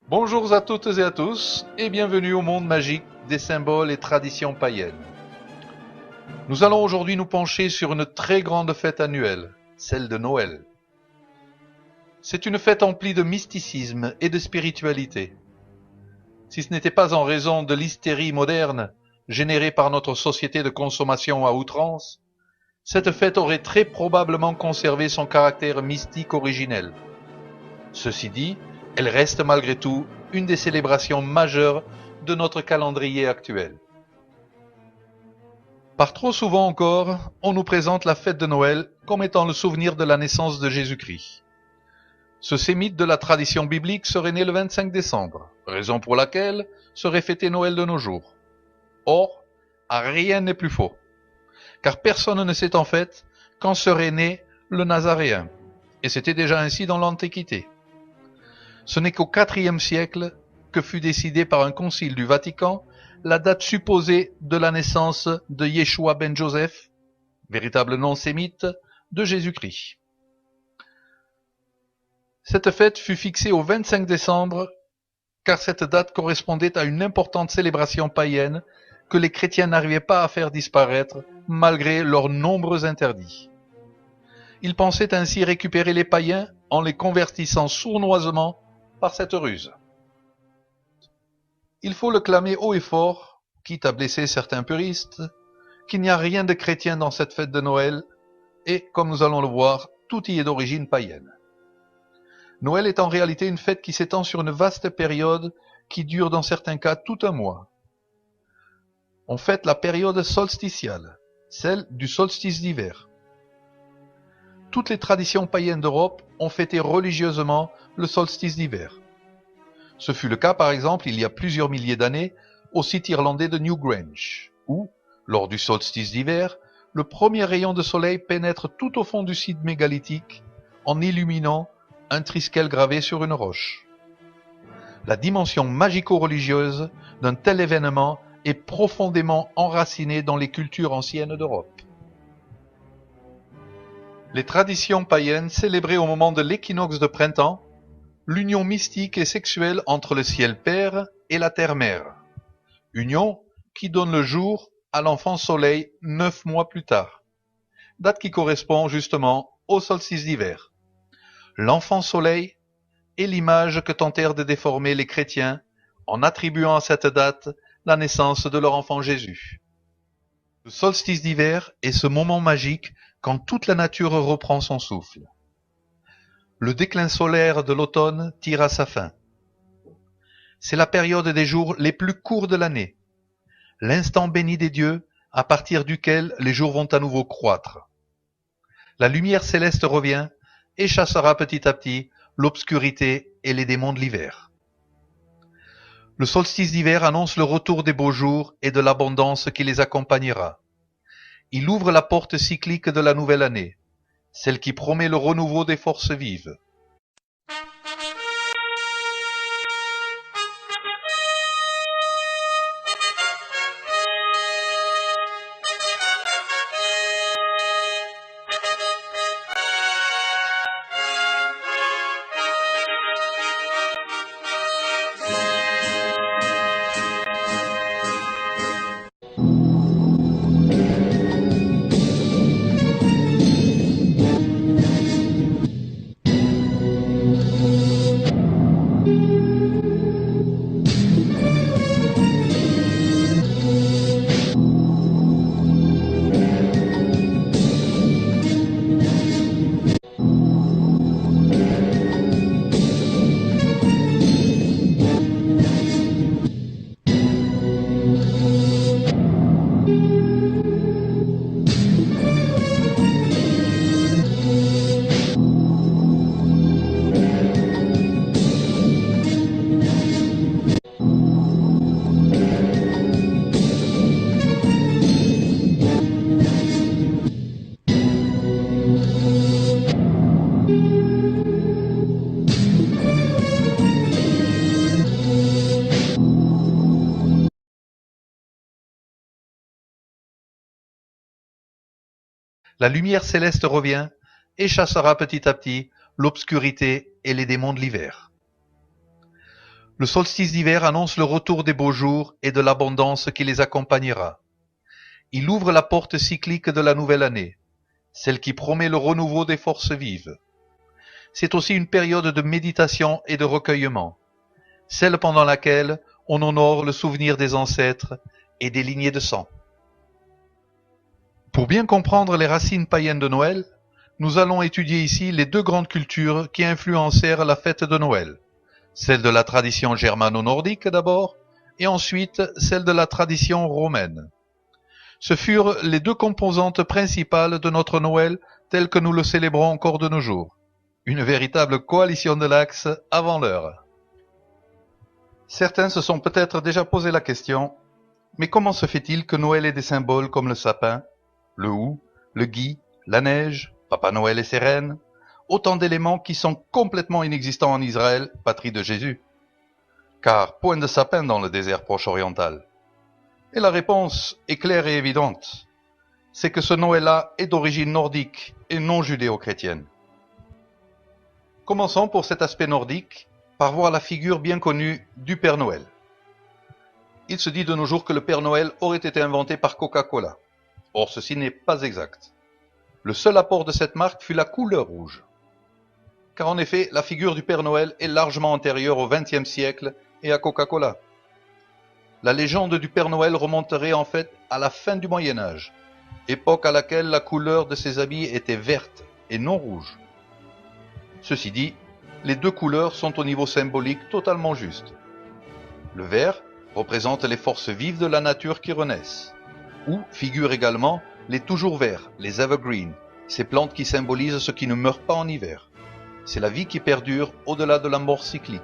Bonjour à toutes et à tous et bienvenue au monde magique des symboles et traditions païennes. Nous allons aujourd'hui nous pencher sur une très grande fête annuelle, celle de Noël. C'est une fête emplie de mysticisme et de spiritualité. Si ce n'était pas en raison de l'hystérie moderne générée par notre société de consommation à outrance, cette fête aurait très probablement conservé son caractère mystique originel. Ceci dit, elle reste malgré tout une des célébrations majeures de notre calendrier actuel. Par trop souvent encore, on nous présente la fête de Noël comme étant le souvenir de la naissance de Jésus-Christ. Ce sémite de la tradition biblique serait né le 25 décembre, raison pour laquelle serait fêté Noël de nos jours. Or, rien n'est plus faux, car personne ne sait en fait quand serait né le Nazaréen, et c'était déjà ainsi dans l'Antiquité. Ce n'est qu'au IVe siècle que fut décidé par un concile du Vatican la date supposée de la naissance de Yeshua ben Joseph, véritable nom sémite, de Jésus-Christ. Cette fête fut fixée au 25 décembre car cette date correspondait à une importante célébration païenne que les chrétiens n'arrivaient pas à faire disparaître malgré leurs nombreux interdits. Ils pensaient ainsi récupérer les païens en les convertissant sournoisement par cette ruse. Il faut le clamer haut et fort, quitte à blesser certains puristes, qu'il n'y a rien de chrétien dans cette fête de Noël, et, comme nous allons le voir, tout y est d'origine païenne. Noël est en réalité une fête qui s'étend sur une vaste période qui dure dans certains cas tout un mois. On fête la période solsticiale, celle du solstice d'hiver. Toutes les traditions païennes d'Europe ont fêté religieusement le solstice d'hiver. Ce fut le cas par exemple il y a plusieurs milliers d'années au site irlandais de Newgrange, où, lors du solstice d'hiver, le premier rayon de soleil pénètre tout au fond du site mégalithique en illuminant un triskel gravé sur une roche. La dimension magico-religieuse d'un tel événement est profondément enracinée dans les cultures anciennes d'Europe. Les traditions païennes célébraient au moment de l'équinoxe de printemps l'union mystique et sexuelle entre le ciel père et la terre mère. Union qui donne le jour à l'enfant soleil 9 mois plus tard, date qui correspond justement au solstice d'hiver. L'enfant soleil est l'image que tentèrent de déformer les chrétiens en attribuant à cette date la naissance de leur enfant Jésus. Le solstice d'hiver est ce moment magique quand toute la nature reprend son souffle. Le déclin solaire de l'automne tire à sa fin. C'est la période des jours les plus courts de l'année, l'instant béni des dieux à partir duquel les jours vont à nouveau croître. La lumière céleste revient et chassera petit à petit l'obscurité et les démons de l'hiver. Le solstice d'hiver annonce le retour des beaux jours et de l'abondance qui les accompagnera. Il ouvre la porte cyclique de la nouvelle année, celle qui promet le renouveau des forces vives. La lumière céleste revient et chassera petit à petit l'obscurité et les démons de l'hiver. Le solstice d'hiver annonce le retour des beaux jours et de l'abondance qui les accompagnera. Il ouvre la porte cyclique de la nouvelle année, celle qui promet le renouveau des forces vives. C'est aussi une période de méditation et de recueillement, celle pendant laquelle on honore le souvenir des ancêtres et des lignées de sang. Pour bien comprendre les racines païennes de Noël, nous allons étudier ici les deux grandes cultures qui influencèrent la fête de Noël. Celle de la tradition germano-nordique d'abord, et ensuite celle de la tradition romaine. Ce furent les deux composantes principales de notre Noël tel que nous le célébrons encore de nos jours. Une véritable coalition de l'Axe avant l'heure. Certains se sont peut-être déjà posé la question, mais comment se fait-il que Noël ait des symboles comme le sapin, le hou, le gui, la neige, Papa Noël et ses reines, autant d'éléments qui sont complètement inexistants en Israël, patrie de Jésus? Car point de sapin dans le désert proche-oriental. Et la réponse est claire et évidente. C'est que ce Noël-là est d'origine nordique et non judéo-chrétienne. Commençons pour cet aspect nordique par voir la figure bien connue du Père Noël. Il se dit de nos jours que le Père Noël aurait été inventé par Coca-Cola. Or, ceci n'est pas exact. Le seul apport de cette marque fut la couleur rouge. Car en effet, la figure du Père Noël est largement antérieure au XXe siècle et à Coca-Cola. La légende du Père Noël remonterait en fait à la fin du Moyen Âge, époque à laquelle la couleur de ses habits était verte et non rouge. Ceci dit, les deux couleurs sont au niveau symbolique totalement justes. Le vert représente les forces vives de la nature qui renaissent, où figurent également les toujours verts, les evergreens, ces plantes qui symbolisent ce qui ne meurt pas en hiver. C'est la vie qui perdure au-delà de la mort cyclique.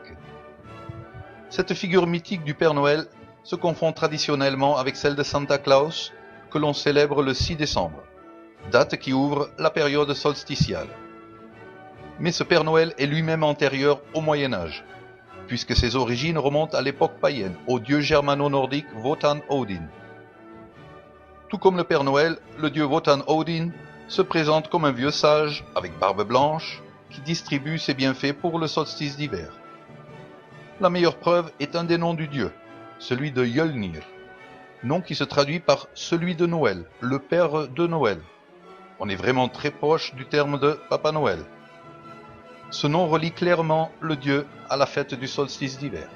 Cette figure mythique du Père Noël se confond traditionnellement avec celle de Santa Claus, que l'on célèbre le 6 décembre, date qui ouvre la période solsticiale. Mais ce Père Noël est lui-même antérieur au Moyen Âge, puisque ses origines remontent à l'époque païenne, au dieu germano-nordique Wotan Odin. Tout comme le Père Noël, le dieu Wotan Odin se présente comme un vieux sage avec barbe blanche qui distribue ses bienfaits pour le solstice d'hiver. La meilleure preuve est un des noms du dieu, celui de Mjolnir, nom qui se traduit par celui de Noël, le père de Noël. On est vraiment très proche du terme de Papa Noël. Ce nom relie clairement le dieu à la fête du solstice d'hiver.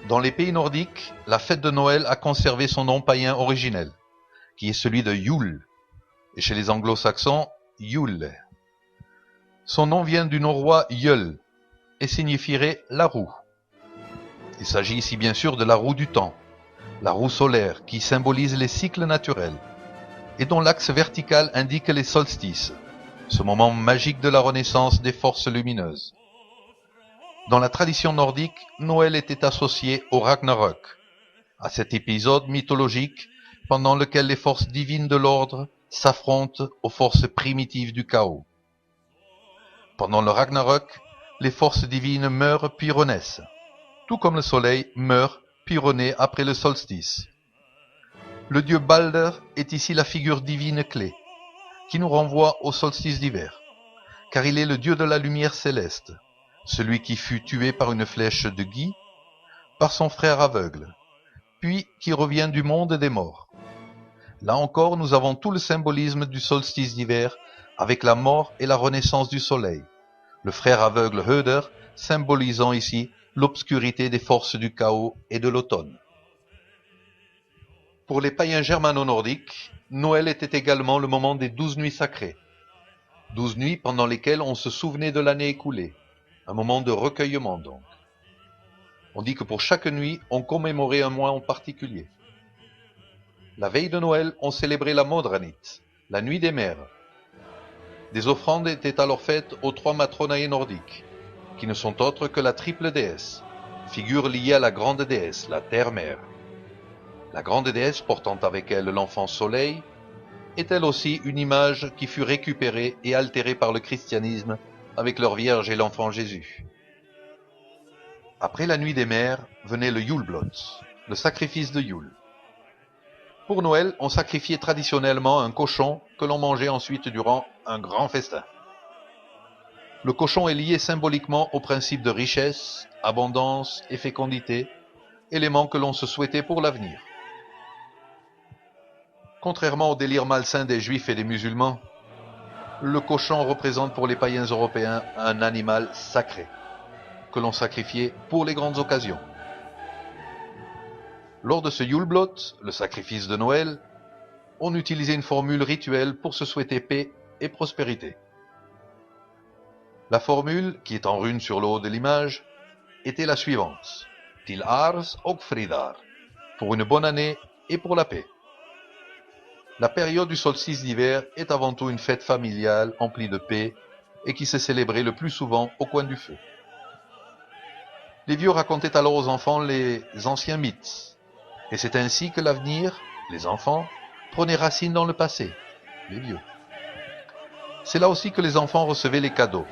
Dans les pays nordiques, la fête de Noël a conservé son nom païen originel, qui est celui de Yule, et chez les anglo-saxons, Yule. Son nom vient du norrois Yule, et signifierait la roue. Il s'agit ici bien sûr de la roue du temps, la roue solaire qui symbolise les cycles naturels, et dont l'axe vertical indique les solstices, ce moment magique de la renaissance des forces lumineuses. Dans la tradition nordique, Noël était associé au Ragnarök, à cet épisode mythologique pendant lequel les forces divines de l'ordre s'affrontent aux forces primitives du chaos. Pendant le Ragnarök, les forces divines meurent puis renaissent, tout comme le soleil meurt puis renaît après le solstice. Le dieu Balder est ici la figure divine clé, qui nous renvoie au solstice d'hiver, car il est le dieu de la lumière céleste, celui qui fut tué par une flèche de gui, par son frère aveugle, puis qui revient du monde des morts. Là encore, nous avons tout le symbolisme du solstice d'hiver avec la mort et la renaissance du soleil, le frère aveugle Höder symbolisant ici l'obscurité des forces du chaos et de l'automne. Pour les païens germano-nordiques, Noël était également le moment des 12 nuits sacrées. 12 nuits pendant lesquelles on se souvenait de l'année écoulée. Un moment de recueillement donc. On dit que pour chaque nuit, on commémorait un mois en particulier. La veille de Noël, on célébrait la Modranit, la nuit des mères. Des offrandes étaient alors faites aux 3 matronae nordiques, qui ne sont autres que la triple déesse, figure liée à la grande déesse, la terre-mère. La grande déesse portant avec elle l'enfant soleil est elle aussi une image qui fut récupérée et altérée par le christianisme avec leur Vierge et l'enfant Jésus. Après la nuit des mères venait le Juleblot, le sacrifice de Yule. Pour Noël, on sacrifiait traditionnellement un cochon que l'on mangeait ensuite durant un grand festin. Le cochon est lié symboliquement au principe de richesse, abondance et fécondité, éléments que l'on se souhaitait pour l'avenir. Contrairement au délire malsain des juifs et des musulmans, le cochon représente pour les païens européens un animal sacré, que l'on sacrifiait pour les grandes occasions. Lors de ce Yule-Blot, le sacrifice de Noël, on utilisait une formule rituelle pour se souhaiter paix et prospérité. La formule, qui est en rune sur le haut de l'image, était la suivante: Til ars og fridar, pour une bonne année et pour la paix. La période du solstice d'hiver est avant tout une fête familiale emplie de paix et qui s'est célébrée le plus souvent au coin du feu. Les vieux racontaient alors aux enfants les anciens mythes, et c'est ainsi que l'avenir, les enfants, prenait racine dans le passé, les vieux. C'est là aussi que les enfants recevaient les cadeaux,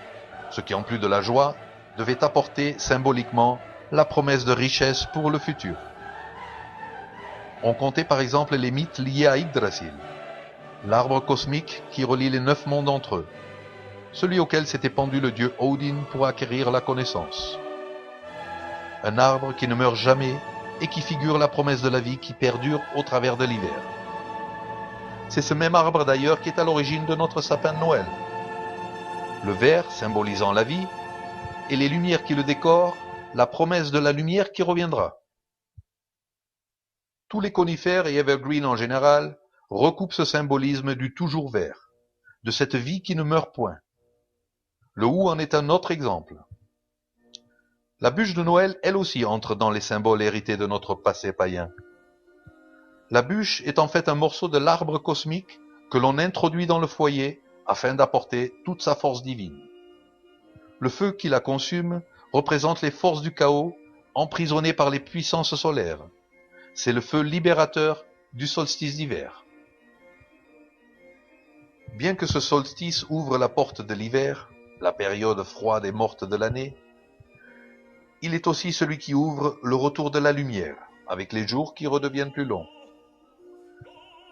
ce qui en plus de la joie devait apporter symboliquement la promesse de richesse pour le futur. On comptait par exemple les mythes liés à Yggdrasil, l'arbre cosmique qui relie les 9 mondes entre eux, celui auquel s'était pendu le dieu Odin pour acquérir la connaissance. Un arbre qui ne meurt jamais et qui figure la promesse de la vie qui perdure au travers de l'hiver. C'est ce même arbre d'ailleurs qui est à l'origine de notre sapin de Noël. Le vert symbolisant la vie et les lumières qui le décorent, la promesse de la lumière qui reviendra. Tous les conifères et evergreens en général recoupent ce symbolisme du toujours vert, de cette vie qui ne meurt point. Le hou en est un autre exemple. La bûche de Noël, elle aussi, entre dans les symboles hérités de notre passé païen. La bûche est en fait un morceau de l'arbre cosmique que l'on introduit dans le foyer afin d'apporter toute sa force divine. Le feu qui la consume représente les forces du chaos emprisonnées par les puissances solaires. C'est le feu libérateur du solstice d'hiver. Bien que ce solstice ouvre la porte de l'hiver, la période froide et morte de l'année, il est aussi celui qui ouvre le retour de la lumière, avec les jours qui redeviennent plus longs.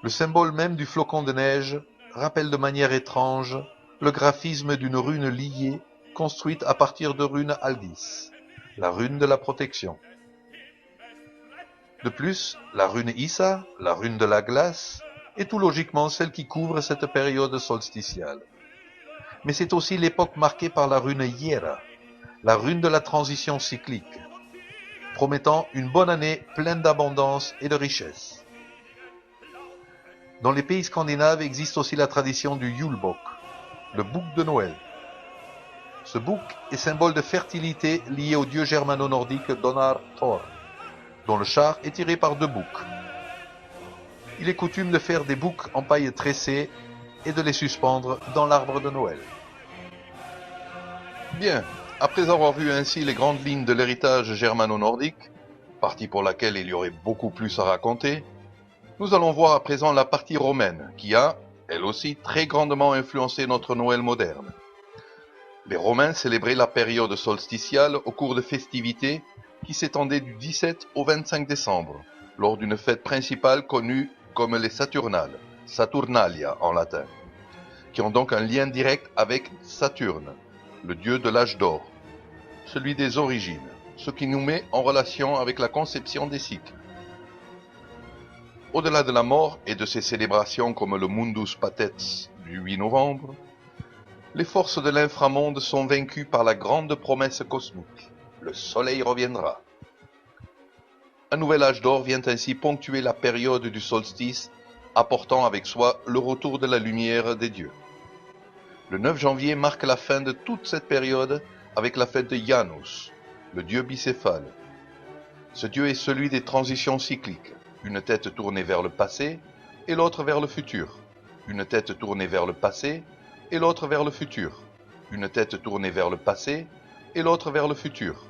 Le symbole même du flocon de neige rappelle de manière étrange le graphisme d'une rune liée construite à partir de rune Algis, la rune de la protection. De plus, la rune Issa, la rune de la glace, est tout logiquement celle qui couvre cette période solsticiale. Mais c'est aussi l'époque marquée par la rune Hiera, la rune de la transition cyclique, promettant une bonne année pleine d'abondance et de richesse. Dans les pays scandinaves existe aussi la tradition du Julebok, le bouc de Noël. Ce bouc est symbole de fertilité lié au dieu germano-nordique Donar Thor, dont le char est tiré par 2 boucs. Il est coutume de faire des boucs en paille tressée et de les suspendre dans l'arbre de Noël. Bien, après avoir vu ainsi les grandes lignes de l'héritage germano-nordique, partie pour laquelle il y aurait beaucoup plus à raconter, nous allons voir à présent la partie romaine, qui a, elle aussi, très grandement influencé notre Noël moderne. Les Romains célébraient la période solsticiale au cours de festivités qui s'étendaient du 17 au 25 décembre, lors d'une fête principale connue comme les Saturnales, Saturnalia en latin, qui ont donc un lien direct avec Saturne, le dieu de l'âge d'or, celui des origines, ce qui nous met en relation avec la conception des cycles. Au-delà de la mort et de ces célébrations comme le Mundus Patets du 8 novembre, les forces de l'inframonde sont vaincues par la grande promesse cosmique. Le soleil reviendra. Un nouvel âge d'or vient ainsi ponctuer la période du solstice, apportant avec soi le retour de la lumière des dieux. Le 9 janvier marque la fin de toute cette période avec la fête de Janus, le dieu bicéphale. Ce dieu est celui des transitions cycliques, une tête tournée vers le passé et l'autre vers le futur, une tête tournée vers le passé et l'autre vers le futur, une tête tournée vers le passé et l'autre vers le futur.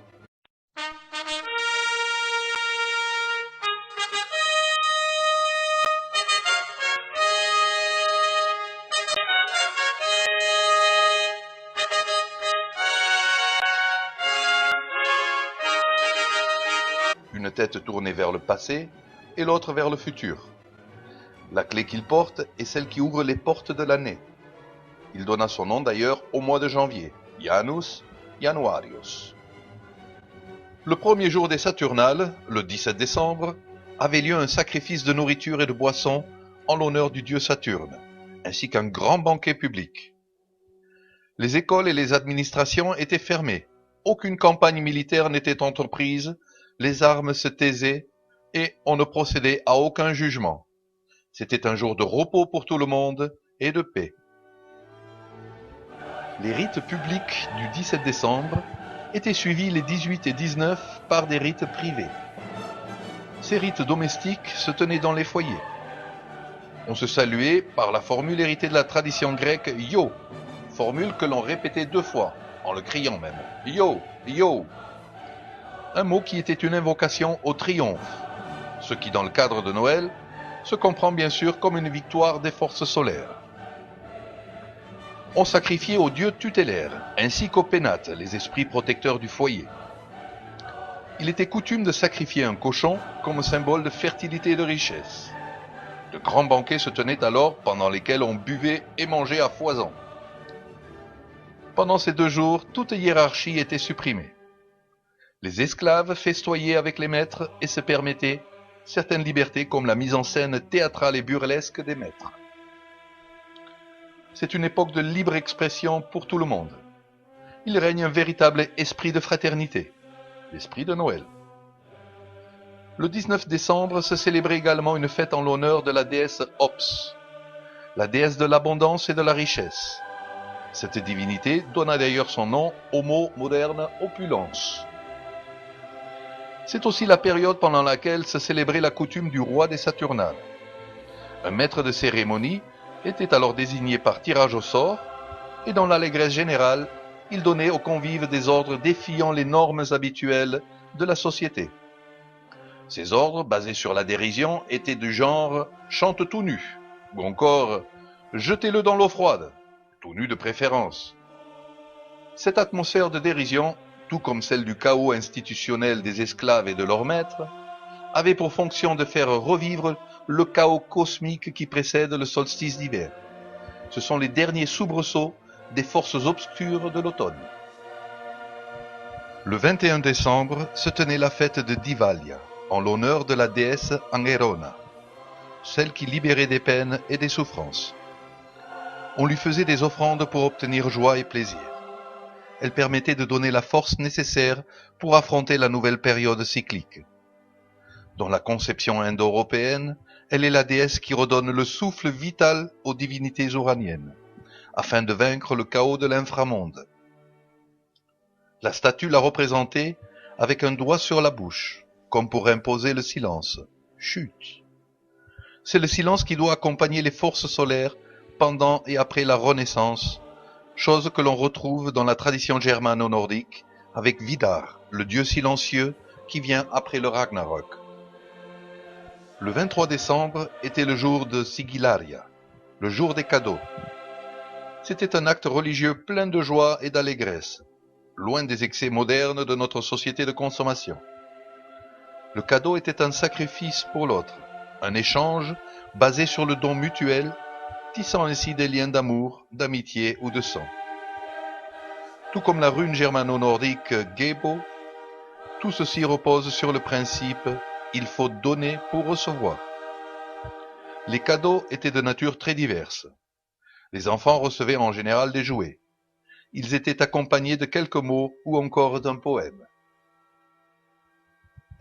Une tête tournée vers le passé et l'autre vers le futur. La clé qu'il porte est celle qui ouvre les portes de l'année. Il donna son nom d'ailleurs au mois de janvier, Janus Januarius. Le premier jour des Saturnales, le 17 décembre, avait lieu un sacrifice de nourriture et de boissons en l'honneur du dieu Saturne, ainsi qu'un grand banquet public. Les écoles et les administrations étaient fermées, aucune campagne militaire n'était entreprise, les armes se taisaient et on ne procédait à aucun jugement. C'était un jour de repos pour tout le monde et de paix. Les rites publics du 17 décembre étaient suivis les 18 et 19 par des rites privés. Ces rites domestiques se tenaient dans les foyers. On se saluait par la formule héritée de la tradition grecque « yo », formule que l'on répétait 2 fois, en le criant même « yo, yo », un mot qui était une invocation au triomphe, ce qui dans le cadre de Noël se comprend bien sûr comme une victoire des forces solaires. On sacrifiait aux dieux tutélaires, ainsi qu'aux pénates, les esprits protecteurs du foyer. Il était coutume de sacrifier un cochon comme symbole de fertilité et de richesse. De grands banquets se tenaient alors pendant lesquels on buvait et mangeait à foison. Pendant ces 2 jours, toute hiérarchie était supprimée. Les esclaves festoyaient avec les maîtres et se permettaient certaines libertés comme la mise en scène théâtrale et burlesque des maîtres. C'est une époque de libre expression pour tout le monde. Il règne un véritable esprit de fraternité, l'esprit de Noël. Le 19 décembre se célébrait également une fête en l'honneur de la déesse Ops, la déesse de l'abondance et de la richesse. Cette divinité donna d'ailleurs son nom au mot moderne opulence. C'est aussi la période pendant laquelle se célébrait la coutume du roi des Saturnales. Un maître de cérémonie était alors désigné par tirage au sort, et dans l'allégresse générale, il donnait aux convives des ordres défiant les normes habituelles de la société. Ces ordres, basés sur la dérision, étaient du genre « chante tout nu » ou encore « jetez-le dans l'eau froide », tout nu de préférence. Cette atmosphère de dérision, tout comme celle du chaos institutionnel des esclaves et de leurs maîtres, avait pour fonction de faire revivre le chaos cosmique qui précède le solstice d'hiver. Ce sont les derniers soubresauts des forces obscures de l'automne. Le 21 décembre se tenait la fête de Divalia, en l'honneur de la déesse Angerona, celle qui libérait des peines et des souffrances. On lui faisait des offrandes pour obtenir joie et plaisir. Elle permettait de donner la force nécessaire pour affronter la nouvelle période cyclique. Dans la conception indo-européenne, elle est la déesse qui redonne le souffle vital aux divinités uraniennes, afin de vaincre le chaos de l'inframonde. La statue la représentait avec un doigt sur la bouche, comme pour imposer le silence. Chut. C'est le silence qui doit accompagner les forces solaires pendant et après la Renaissance, chose que l'on retrouve dans la tradition germano-nordique avec Vidar, le dieu silencieux qui vient après le Ragnarok. Le 23 décembre était le jour de Sigillaria, le jour des cadeaux. C'était un acte religieux plein de joie et d'allégresse, loin des excès modernes de notre société de consommation. Le cadeau était un sacrifice pour l'autre, un échange basé sur le don mutuel, tissant ainsi des liens d'amour, d'amitié ou de sang. Tout comme la rune germano-nordique Gebo, tout ceci repose sur le principe « il faut donner pour recevoir ». Les cadeaux étaient de nature très diverse. Les enfants recevaient en général des jouets. Ils étaient accompagnés de quelques mots ou encore d'un poème.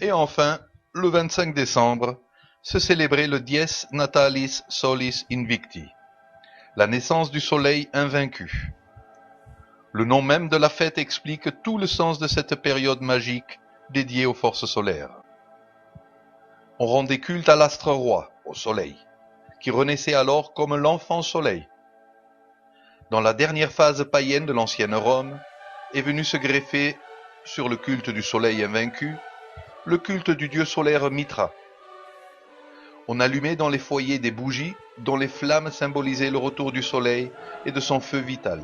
Et enfin, le 25 décembre, se célébrait le Dies Natalis Solis Invicti, la naissance du soleil invaincu. Le nom même de la fête explique tout le sens de cette période magique dédiée aux forces solaires. On rendait culte à l'astre roi, au soleil, qui renaissait alors comme l'enfant soleil. Dans la dernière phase païenne de l'ancienne Rome, est venu se greffer sur le culte du soleil invaincu, le culte du dieu solaire Mitra. On allumait dans les foyers des bougies dont les flammes symbolisaient le retour du soleil et de son feu vital.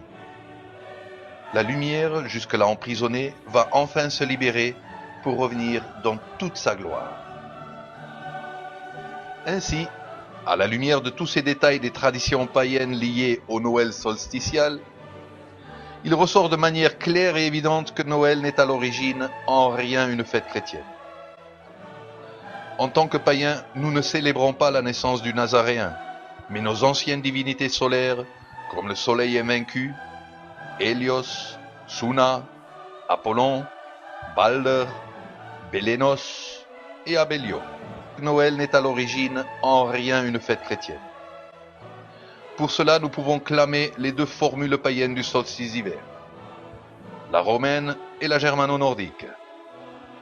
La lumière, jusque-là emprisonnée, va enfin se libérer pour revenir dans toute sa gloire. Ainsi, à la lumière de tous ces détails des traditions païennes liées au Noël solsticial, il ressort de manière claire et évidente que Noël n'est à l'origine en rien une fête chrétienne. En tant que païens, nous ne célébrons pas la naissance du Nazaréen, mais nos anciennes divinités solaires, comme le soleil invaincu, Hélios, Suna, Apollon, Balder, Bélénos et Abélio. Noël n'est à l'origine en rien une fête chrétienne. Pour cela, nous pouvons clamer les deux formules païennes du solstice d'hiver, la romaine et la germano-nordique.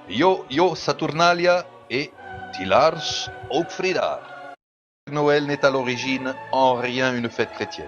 Io Saturnalia et Tilars Augfridar. Noël n'est à l'origine en rien une fête chrétienne.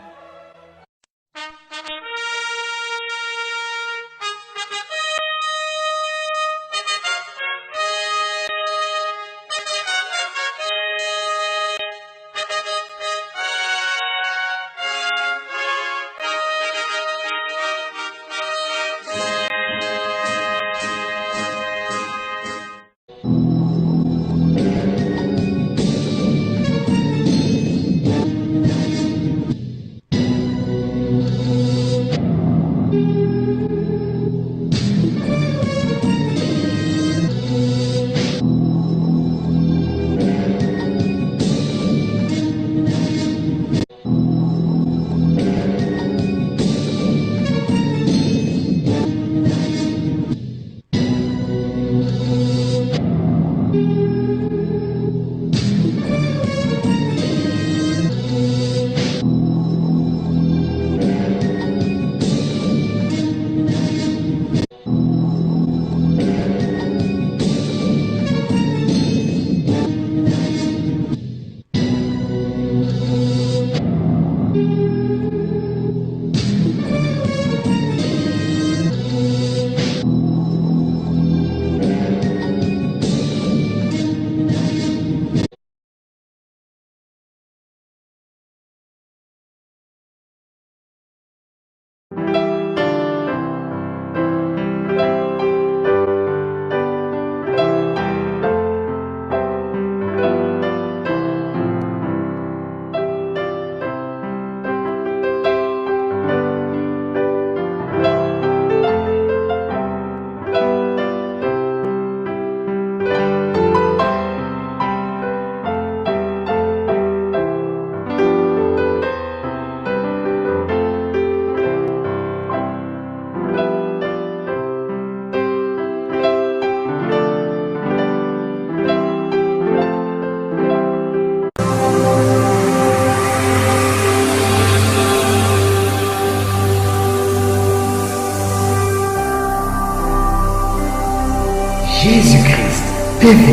Jésus-Christ TV,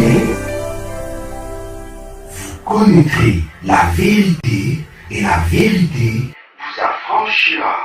vous connaîtrez la vérité et la vérité vous affranchira.